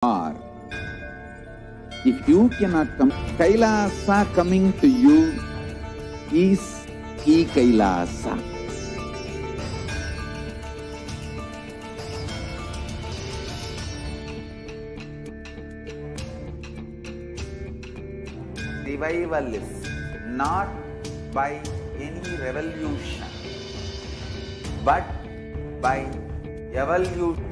are. If you cannot come, Kailasa coming to you is E-Kailasa. Revival is not by any revolution, but by evolution.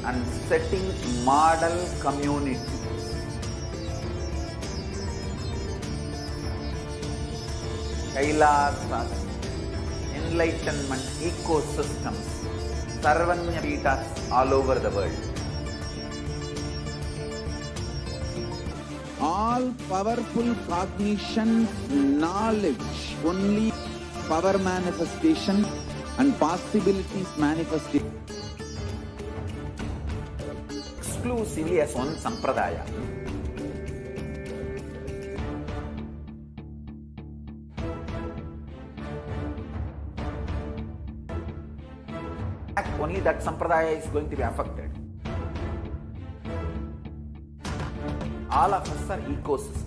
And setting model community. Kailasas, enlightenment ecosystems, Sarvanya Pitas all over the world. All powerful cognition, knowledge, only power manifestation and possibilities manifestation. Exclusively as one sampradaya. Only that sampradaya is going to be affected. All of us are ecosystem.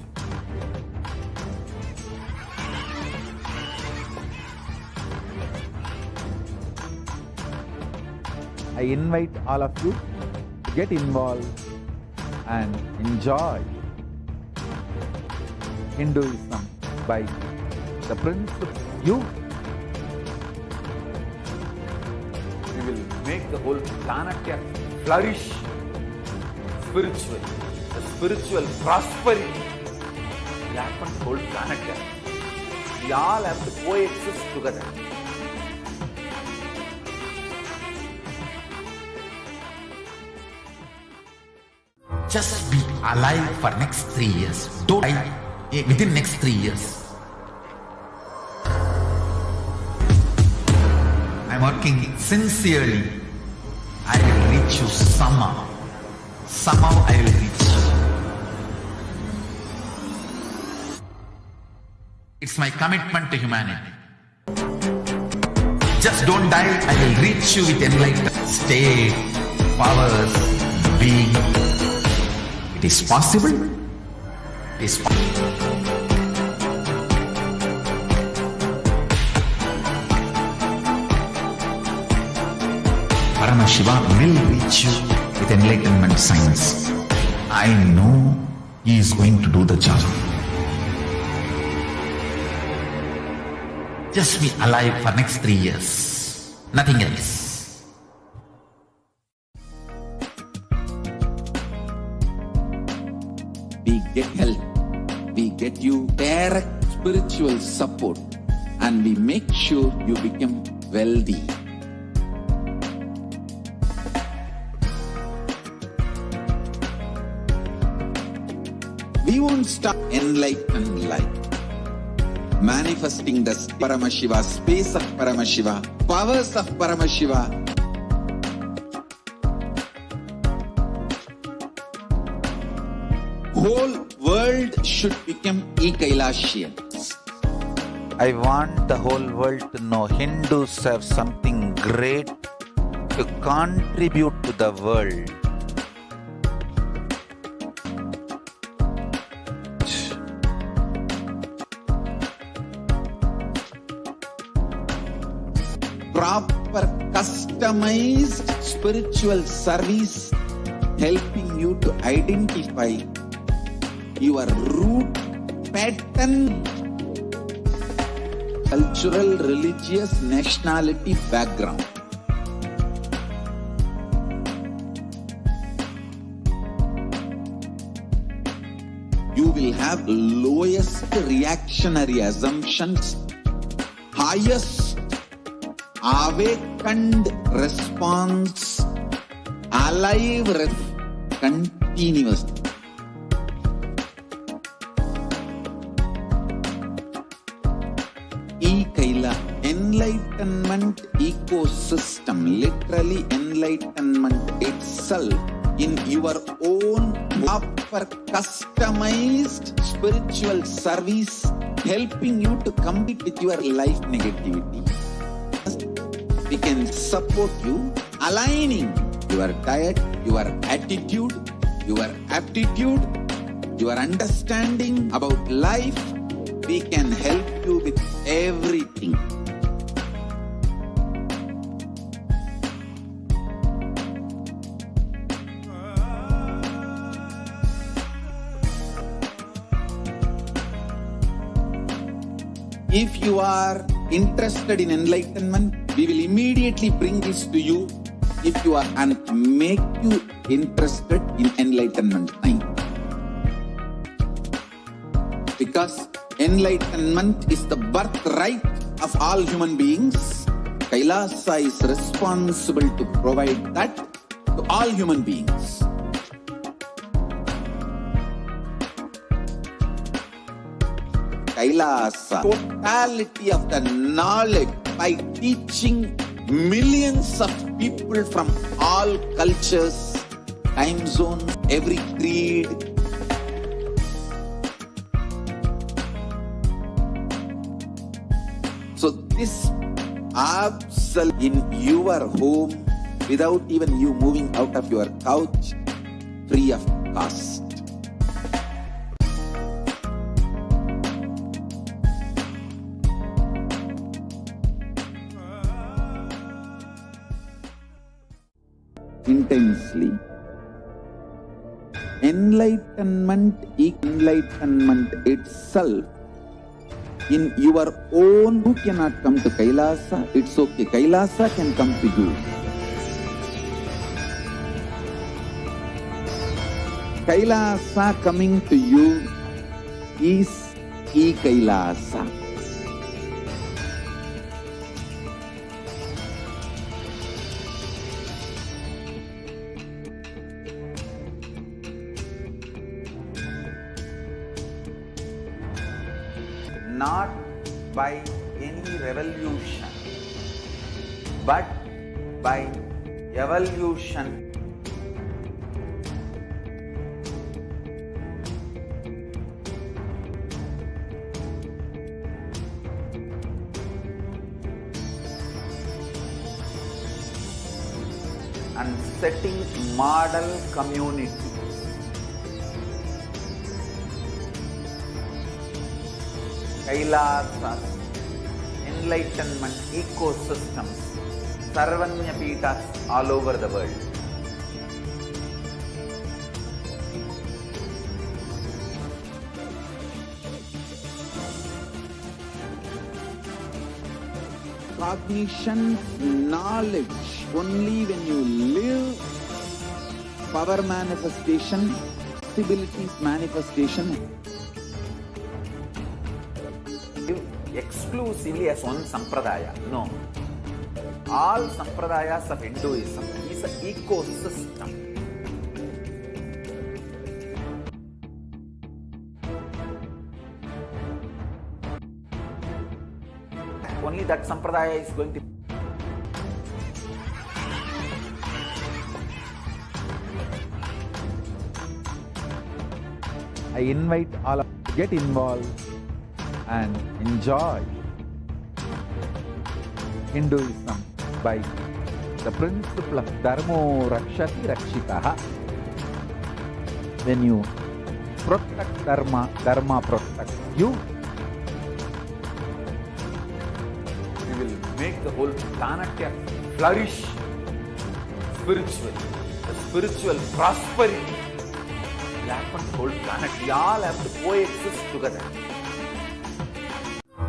I invite all of you to get involved and enjoy Hinduism by the principle. We will make the whole planet flourish spiritually. The spiritual prosperity will happen to the whole planet. We all have to coexist together. Just be alive for next 3 years. Don't die within next 3 years. I'm working sincerely. I will reach you somehow. Somehow I will reach you. It's my commitment to humanity. Just don't die. I will reach you with enlightenment, state, powers, being. It is possible. It is possible. Paramashiva will reach you with enlightenment science. I know he is going to do the job. Just be alive for next 3 years. Nothing else. We get help, we get you direct spiritual support, and we make sure you become wealthy. We won't stop enlightened life, manifesting the Paramashiva, space of Paramashiva, powers of Paramashiva. Whole world should become E-Kailasians. I want the whole world to know Hindus have something great to contribute to the world. Proper customized spiritual service helping you to identify your root pattern, cultural, religious, nationality, background. You will have lowest reactionary assumptions, highest awakened response, alive continuous. E-Kaila, enlightenment ecosystem, literally enlightenment itself in your own proper customized spiritual service helping you to compete with your life negativity. We can support you, aligning your diet, your attitude, your aptitude, your understanding about life. We can help you with everything. If you are interested in enlightenment, we will immediately bring this to you. If you are and make you interested in enlightenment time. Because enlightenment is the birthright of all human beings. Kailasa is responsible to provide that to all human beings. Kailasa, totality of the knowledge by teaching millions of people from all cultures, time zones, every creed. So this absolute in your home without even you moving out of your couch, free of cost. Intensely. Enlightenment itself. In your own, you cannot come to Kailasa, it's okay. Kailasa can come to you. Kailasa coming to you is e-Kailasa. Not by any revolution, but by evolution. And setting model community. Kailasas, enlightenment ecosystems, Sarvanya Pitas all over the world. Cognition, knowledge, only when you live, power manifestation, possibilities manifestation. Exclusively as one sampradaya. No. All sampradayas of Hinduism is an ecosystem. Only that sampradaya is going to I invite all of you to get involved and enjoy Hinduism by the principle of Dharmo Rakshati Rakshitaha. When you protect Dharma, Dharma protects you. we will make the whole planet flourish spiritually. The spiritual prosperity will happen to the whole planet. We all have to coexist together.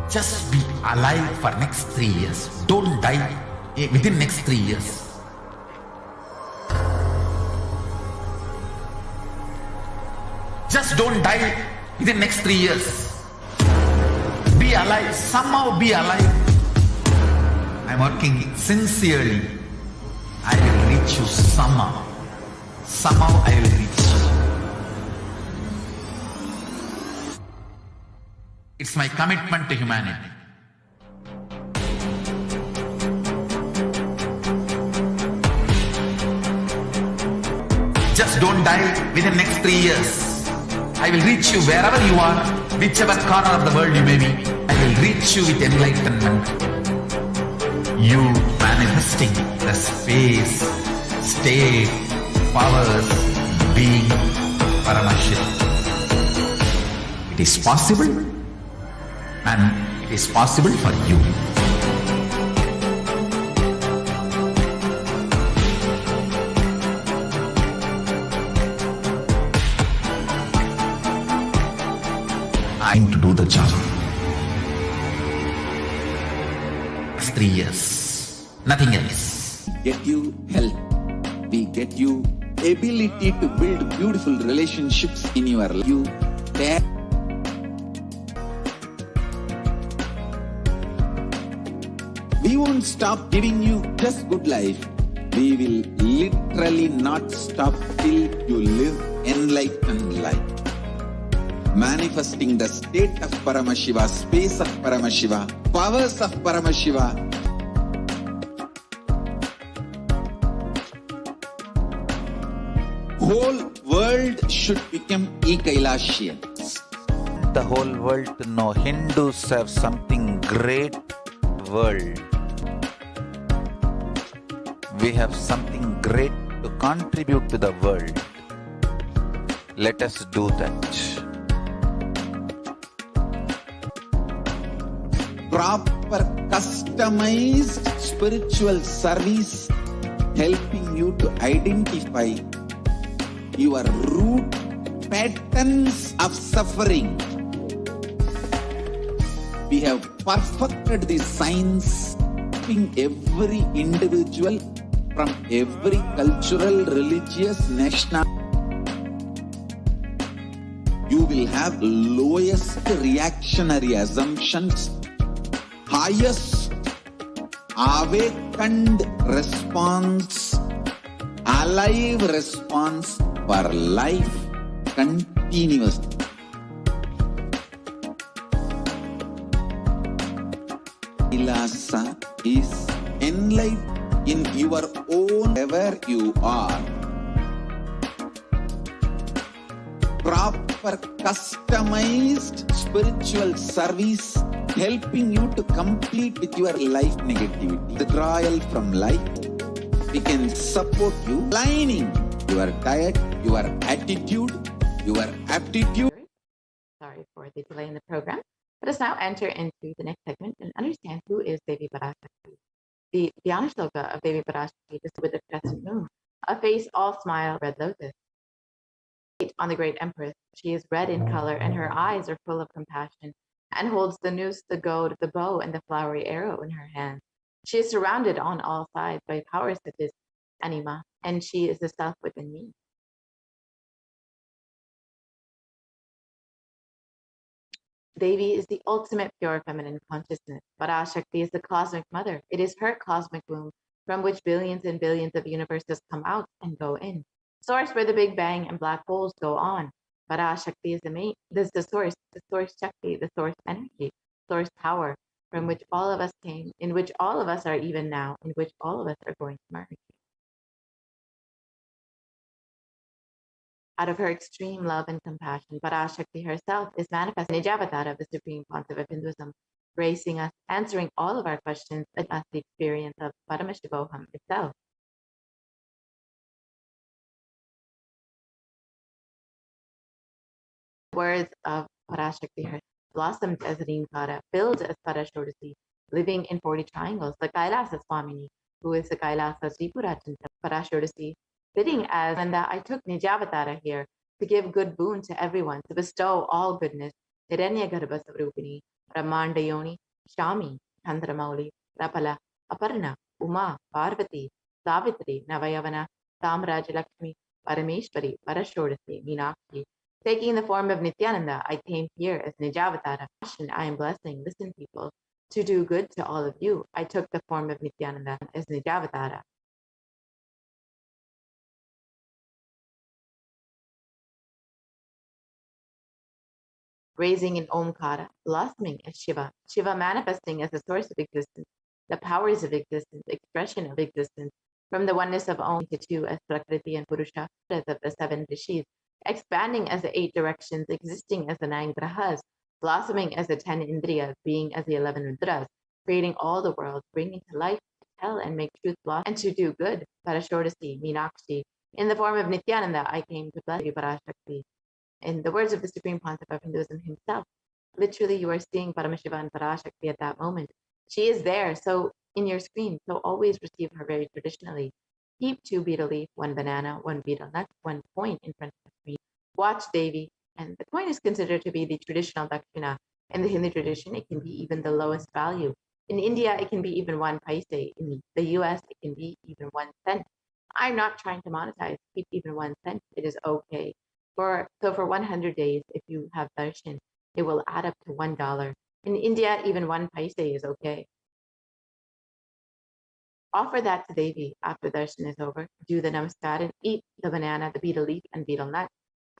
Just be alive for next 3 years. Don't die within next 3 years. Just don't die within next 3 years. Be alive. Somehow be alive. I'm working sincerely. I will reach you somehow. Somehow I will reach you. It's my commitment to humanity. Just don't die within next 3 years. I will reach you wherever you are. whichever corner of the world you may be, I will reach you with enlightenment. You manifesting the space, state, powers, being Paramashivoham. It is possible, and it is possible for you. I'm to do the job. It's 3 years, nothing else. Get you health. We get you ability to build beautiful relationships in your life. You dare. We won't stop giving you just good life. We will literally not stop till you live enlightened life. Manifesting the state of Paramashiva, space of Paramashiva, powers of Paramashiva. Whole world should become Ekailashian. The whole world to know Hindus have something great world. We have something great to contribute to the world. Let us do that. Proper customized spiritual service helping you to identify your root patterns of suffering. We have perfected the science, helping every individual from every cultural, religious, national. You will have lowest reactionary assumptions, highest awakened response, alive response for life continuously. Kailasa is enlightened in your own wherever you are. Proper customized spiritual service helping you to complete with your life negativity. The trial from life, we can support you, aligning your diet, your attitude, your aptitude. Sorry for the delay in the program. Let us now enter into the next segment and understand who is Devi Parashakti. The Dhyana Shloka of Devi Parashakti is with the crescent moon, a face all smile, red lotus. On the great empress, she is red in color and her eyes are full of compassion, and holds the noose, the goad, the bow, and the flowery arrow in her hand. She is surrounded on all sides by powers such as Anima, and she is the self within me. Devi is the ultimate pure feminine consciousness. Parashakti is the cosmic mother. It is her cosmic womb from which billions and billions of universes come out and go in. Source where the Big Bang and black holes go on. Parashakti is the source Shakti, the source energy, source power, from which all of us came, in which all of us are even now, in which all of us are going to merge. Out of her extreme love and compassion, Parashakti herself is manifest in Nijavatara of the Supreme Pontiff of Hinduism, gracing us, answering all of our questions, and us the experience of Paramashivoham itself. Words of Parashakti herself blossomed as Reemkara, filled as Parashakti, living in 40 triangles, the Kailasa Swamini, who is the Kailasa Sripurachan Parashakti, sitting as Nanda. I took Nijavatara here to give good boon to everyone, to bestow all goodness. Hiranya Garbha Savrupini, Ramanda Yoni, Shami, Chandramauli, Rapala, Aparna, Uma, Parvati, Savitri, Navayavana, Tamraj Lakshmi, Parameshwari, Parashodasi, Meenakshi. Taking the form of Nithyananda, I came here as Nijavatara. I am blessing, listen people, to do good to all of you. I took the form of Nithyananda as Nijavatara. Raising in Omkara, blossoming as Shiva. Shiva manifesting as the source of existence, the powers of existence, expression of existence, from the oneness of Om to two as Prakriti and Purusha, as of the 7 Rishis, expanding as the 8 directions, existing as the 9 grahas, blossoming as the 10 Indriyas, being as the 11 Rudras, creating all the world, bringing to life, to tell and make truth blossom, and to do good. Parashakti, Meenakshi. In the form of Nithyananda, I came to bless you, Parashakti. In the words of the Supreme Pontiff of Hinduism himself, literally you are seeing Paramashiva and Parashakti at that moment. She is there, so in your screen, so always receive her very traditionally. Keep 2 betel leaf, 1 banana, 1 betel nut, 1 coin in front of the screen. Watch Devi, and the coin is considered to be the traditional dakshina. In the Hindu tradition, it can be even the lowest value. In India, it can be even 1 paise. In the US, it can be even 1 cent. I'm not trying to monetize. Keep even 1 cent. It is okay. For 100 days, if you have darshan, it will add up to $1. In India, even 1 paise is okay. Offer that to Devi after darshan is over. Do the namaskar and eat the banana, the betel leaf, and betel nut.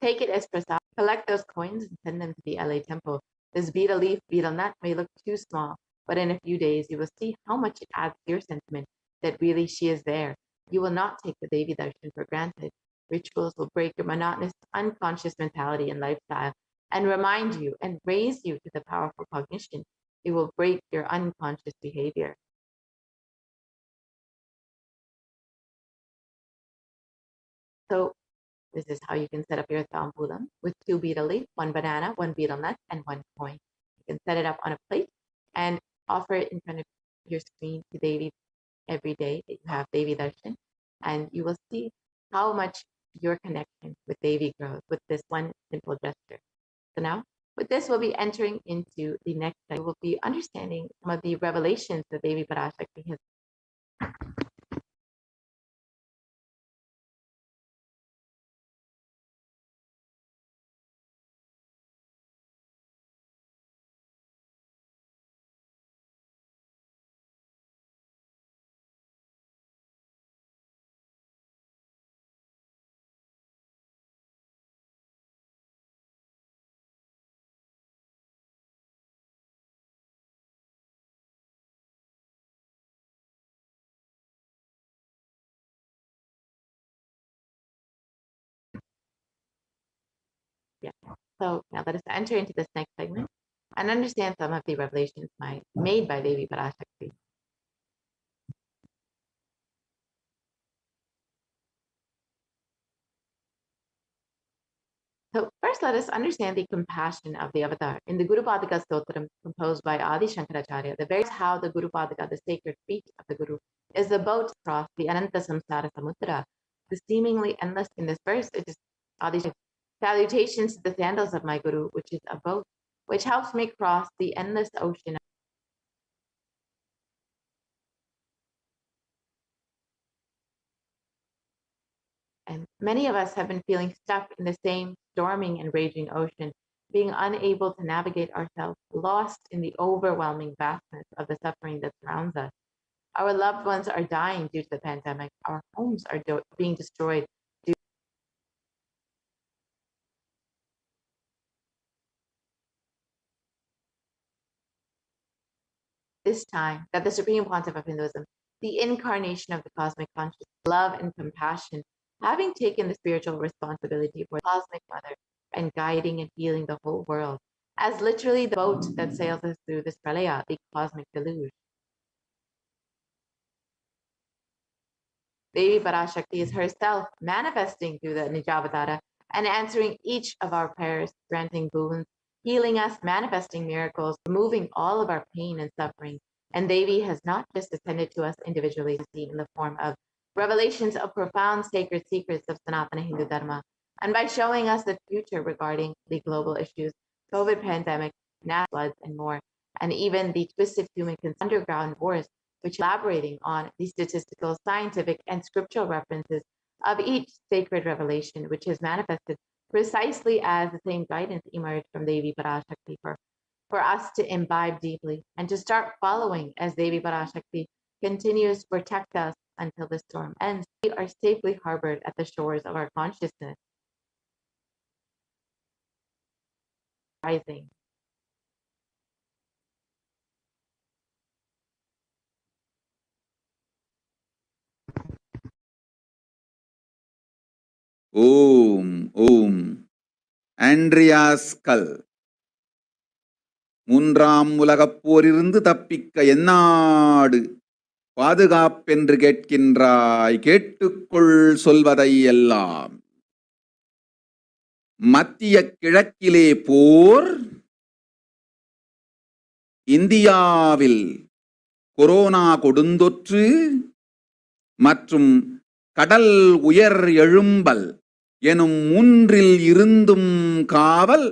Take it as prasad. Collect those coins and send them to the LA temple. This betel leaf, betel nut may look too small, but in a few days you will see how much it adds to your sentiment that really she is there. You will not take the Devi darshan for granted. Rituals will break your monotonous, unconscious mentality and lifestyle and remind you and raise you to the powerful cognition. It will break your unconscious behavior. So this is how you can set up your tambulam with 2 betel leaf, 1 banana, 1 betel nut, and 1 coin. You can set it up on a plate and offer it in front of your screen to Devi every day that you have Devi Darshan, and you will see how much your connection with Devi grows with this one simple gesture. So now, with this, we'll be entering into the next step. We'll be understanding some of the revelations that Devi Parashakti has. Yeah. So now let us enter into this next segment and understand some of the revelations made by Devi Parashakti. So first, let us understand the compassion of the avatar. In the Guru Padaka Stotram, composed by Adi Shankaracharya, the very how the Guru Padaka, the sacred feet of the Guru, is the boat across the Ananta Samsara Samudra. The seemingly endless in this verse, it is Adi salutations to the sandals of my Guru, which is a boat, which helps me cross the endless ocean. And many of us have been feeling stuck in the same storming and raging ocean, being unable to navigate ourselves, lost in the overwhelming vastness of the suffering that surrounds us. Our loved ones are dying due to the pandemic. Our homes are being destroyed. This time that the Supreme Pontiff of Hinduism, the incarnation of the cosmic consciousness, love and compassion, having taken the spiritual responsibility for the cosmic mother and guiding and healing the whole world, as literally the boat that sails us through this pralaya, the cosmic deluge. Devi Parashakti is herself manifesting through the Nijavatara and answering each of our prayers, granting boons, healing us, manifesting miracles, removing all of our pain and suffering. And Devi has not just descended to us individually, in the form of revelations of profound sacred secrets of Sanatana Hindu Dharma, and by showing us the future regarding the global issues, COVID pandemic, natural floods, and more, and even the twisted human underground wars, which elaborating on the statistical, scientific, and scriptural references of each sacred revelation, which is manifested precisely as the same guidance emerged from Devi Parashakti for us to imbibe deeply and to start following as Devi Parashakti continues to protect us until the storm ends. We are safely harbored at the shores of our consciousness. Rising. Om, Om. Andrea's skull. மூன்றாம் உலகப் போரிலிருந்து தப்பிக்க எந்நாடு பாதுகாப்பென்று கேட்கின்றாய், கேட்டுக்கொள் சொல்வதை எல்லாம். மத்திய கிழக்கிலே போர், இந்தியாவில் corona கொடுந்தொற்று மற்றும் கடல் உயர் எழும்பல் எனும் மூன்றில் இருந்தும் காவல்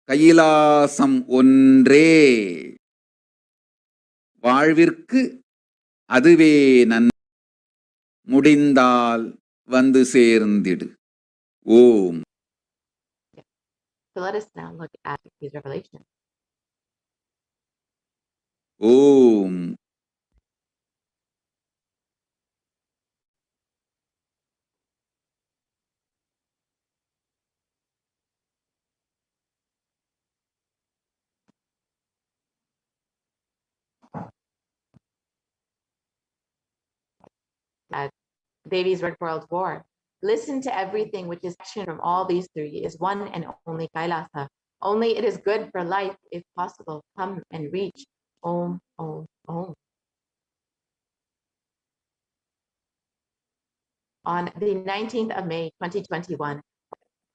கைலாசம் ஒன்றே. வாழ்விற்கு அதுவே முடிந்தால் வந்து சேர்ந்திடு. ஓம். So let us now look at these revelations. Om. Devi's Red World War. Listen to everything which is action from all these three is one and only Kailasa. Only it is good for life, if possible, come and reach. Om, Om, Om. On the 19th of May, 2021,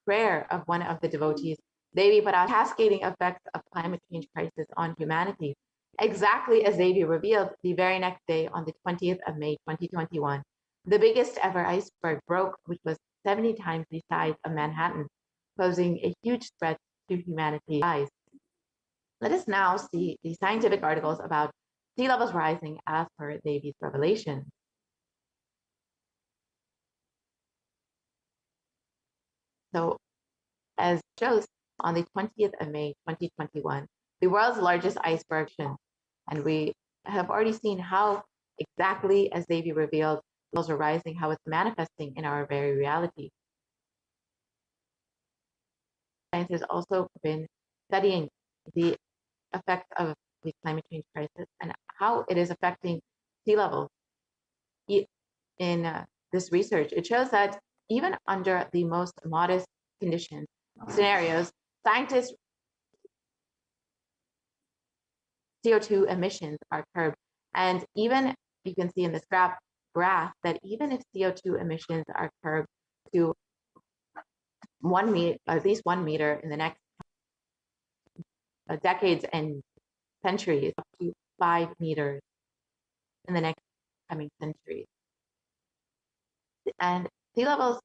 prayer of one of the devotees, Devi Paramashivoham, cascading effects of climate change crisis on humanity. Exactly as Devi revealed the very next day on the 20th of May, 2021, the biggest ever iceberg broke, which was 70 times the size of Manhattan, posing a huge threat to humanity's lives. Let us now see the scientific articles about sea levels rising as per Devi's revelation. So, as shows, on the 20th of May, 2021, the world's largest iceberg, and we have already seen how exactly as Devi revealed, levels are rising, how it's manifesting in our very reality. Science has also been studying the effects of the climate change crisis and how it is affecting sea levels. In this research, it shows that even under the most modest conditions, scenarios, scientists CO2 emissions are curbed. And even you can see in this graph that even if CO2 emissions are curbed to 1 meter, at least 1 meter in the next decades and centuries, up to 5 meters in the next coming centuries. And sea levels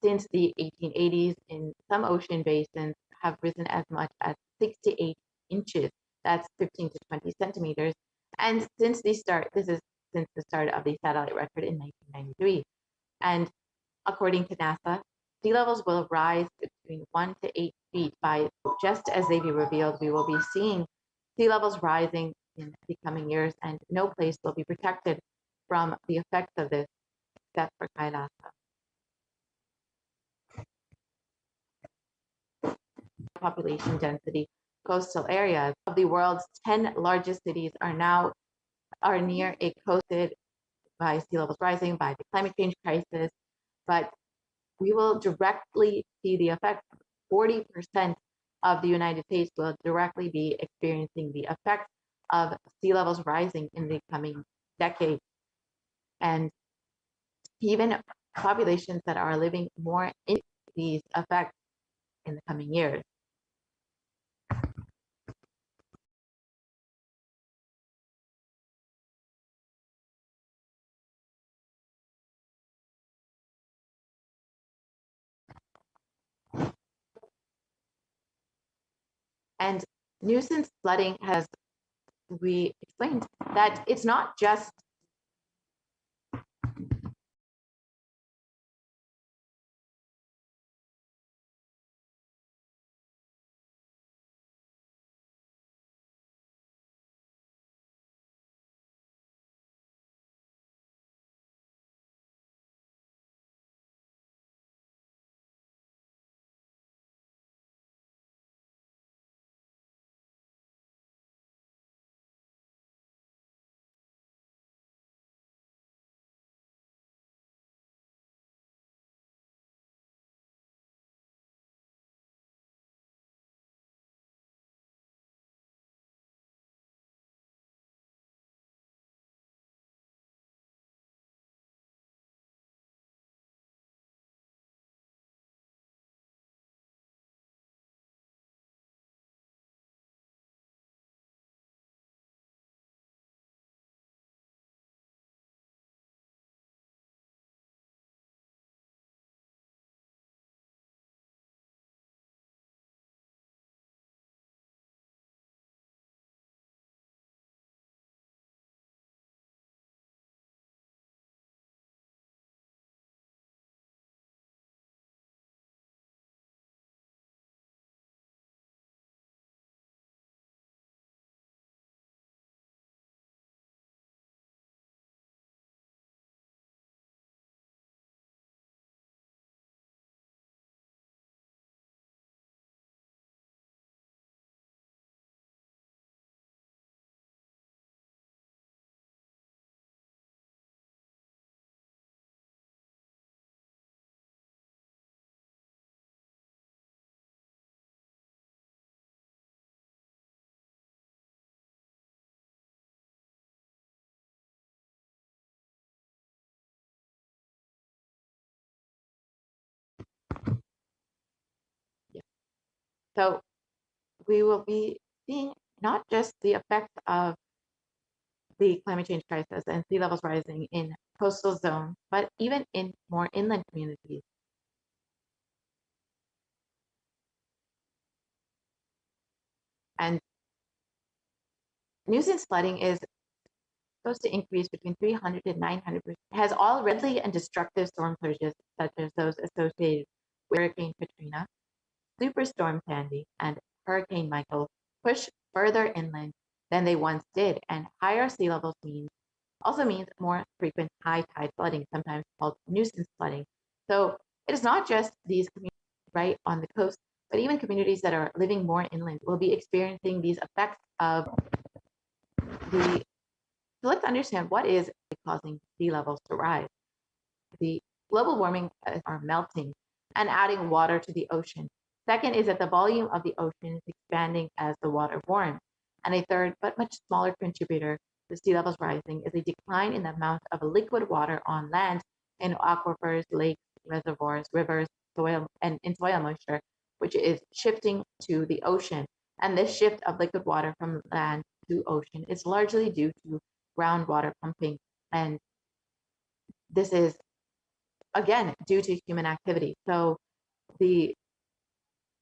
since the 1880s in some ocean basins have risen as much as 6 to 8 inches. That's 15 to 20 centimeters. And since the start, this is since the start of the satellite record in 1993. And according to NASA, sea levels will rise between 1 to 8 feet by, just as Xavier revealed, we will be seeing sea levels rising in the coming years, and no place will be protected from the effects of this except for Kailasa. Population density, coastal areas of the world's 10 largest cities are near a coasted by sea levels rising, by the climate change crisis, but we will directly see the effect. 40% of the United States will directly be experiencing the effects of sea levels rising in the coming decades. And even populations that are living more in these effects in the coming years. And nuisance flooding has, we explained that it's not just So we will be seeing not just the effects of the climate change crisis and sea levels rising in coastal zones, but even in more inland communities. And nuisance flooding is supposed to increase between 300 and 900%. Has all deadly and destructive storm surges, such as those associated with Hurricane Katrina, Superstorm Sandy, and Hurricane Michael, push further inland than they once did, and higher sea levels also means more frequent high tide flooding, sometimes called nuisance flooding. So it is not just these communities right on the coast, but even communities that are living more inland will be experiencing these effects of the. So let's understand what is causing sea levels to rise. The global warming are melting and adding water to the ocean. Second is that the volume of the ocean is expanding as the water warms. And a third, but much smaller contributor to sea levels rising is a decline in the amount of liquid water on land in aquifers, lakes, reservoirs, rivers, soil, and in soil moisture, which is shifting to the ocean. And this shift of liquid water from land to ocean is largely due to groundwater pumping. And this is, again, due to human activity. So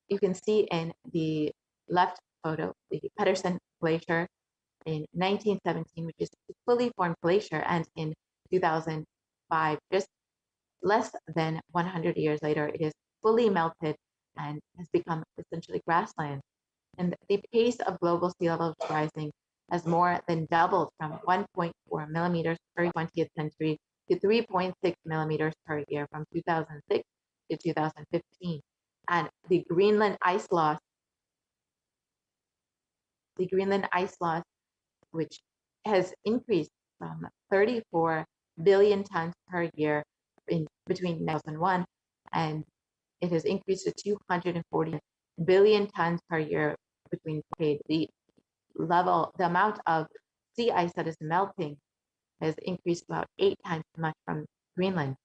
you can see in the left photo, the Pedersen Glacier in 1917, which is a fully formed glacier, and in 2005, just less than 100 years later, it is fully melted and has become essentially grassland. And the pace of global sea levels rising has more than doubled from 1.4 millimeters per 20th century to 3.6 millimeters per year from 2006 to 2015. And the Greenland ice loss, which has increased from 34 billion tons per year between 2001, and it has increased to 240 billion tons per year between decades. The amount of sea ice that is melting has increased about 8 times as much from Greenland.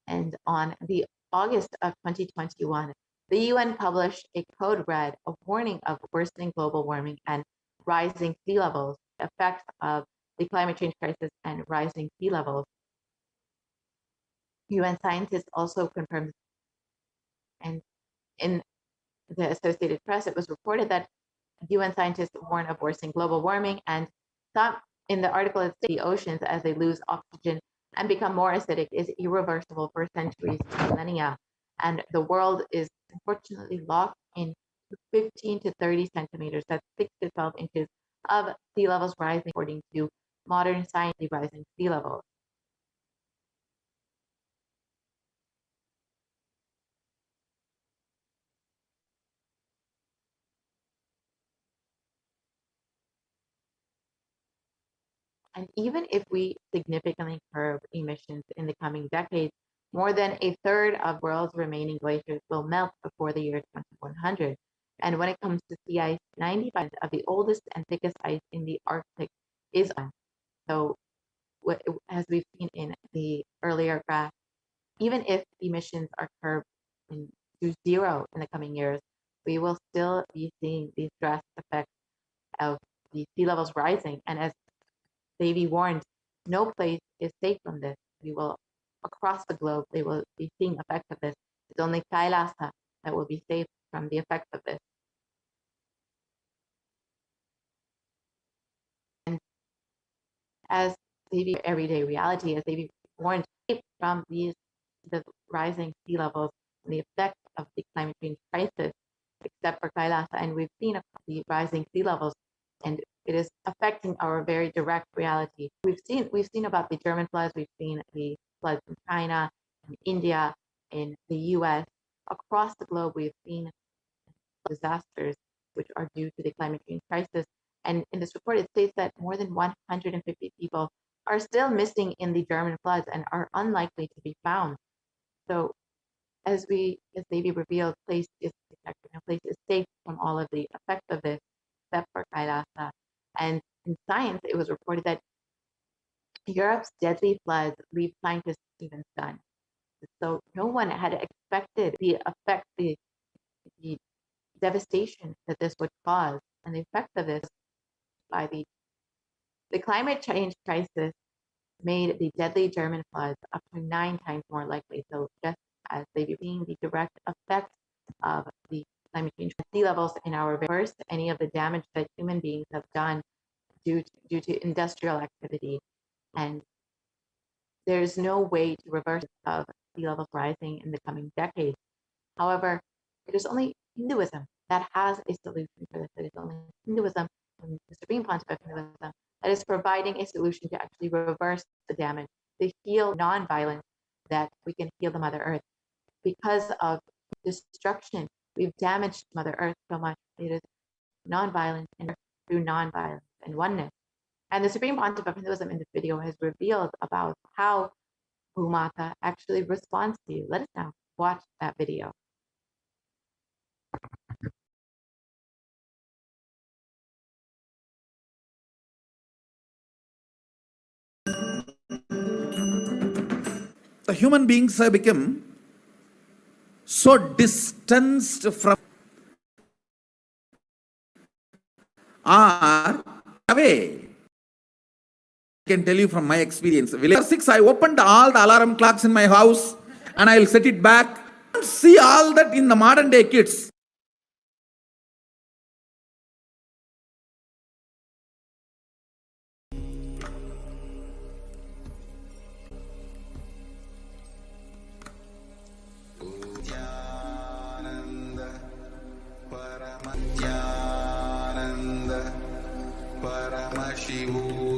And on the August of 2021, the UN published a code red, a warning of worsening global warming and rising sea levels, effects of the climate change crisis and rising sea levels. UN scientists also confirmed, and in the Associated Press, it was reported that UN scientists warn of worsening global warming, and some in the article it states the oceans, as they lose oxygen and become more acidic, is irreversible for centuries to millennia, and the world is unfortunately locked in 15 to 30 centimeters, that's 6 to 12 inches of sea levels rising, according to modern science. Rising sea levels. And even if we significantly curb emissions in the coming decades, more than a third of the world's remaining glaciers will melt before the year 2100. And when it comes to sea ice, 90% of the oldest and thickest ice in the Arctic is on. So, as we've seen in the earlier graph, even if emissions are curbed to zero in the coming years, we will still be seeing these drastic effects of the sea levels rising. And as Davy warned, no place is safe from this. We will, across the globe, they will be seeing effects of this. It's only Kailasa that will be safe from the effects of this. And as Davy everyday reality, as Davy warned, from the rising sea levels and the effects of the climate change crisis, except for Kailasa, and we've seen the rising sea levels, and it is affecting our very direct reality. We've seen about the German floods, we've seen the floods in China, in India, in the US. Across the globe, we've seen disasters which are due to the climate change crisis. And in this report, it states that more than 150 people are still missing in the German floods and are unlikely to be found. So as Davy revealed, place is protected, place is safe from all of the effects of this, except for Kailasa. And in Science, it was reported that Europe's deadly floods leave scientists even stunned. So no one had expected the devastation that this would cause and the effect of this by the climate change crisis made the deadly German floods up to 9 times more likely. So just as they've seen the direct effects of the climate change, sea levels in our reverse any of the damage that human beings have done due to industrial activity. And there's no way to reverse of sea levels rising in the coming decades. However, it is only Hinduism that has a solution for this. It is only Hinduism, and the Supreme Pontiff of Hinduism, that is providing a solution to actually reverse the damage, to heal nonviolence, that we can heal the Mother Earth. Because of destruction, we've damaged Mother Earth so much. It is nonviolence and through nonviolence and oneness. And the Supreme Pontiff of Hinduism in this video has revealed about how Bhumata actually responds to you. Let us now watch that video. The human beings have become so distanced from or away. I can tell you from my experience. Village 6, I opened all the alarm clocks in my house and I'll set it back. See all that in the modern day kids. Paramashivoham.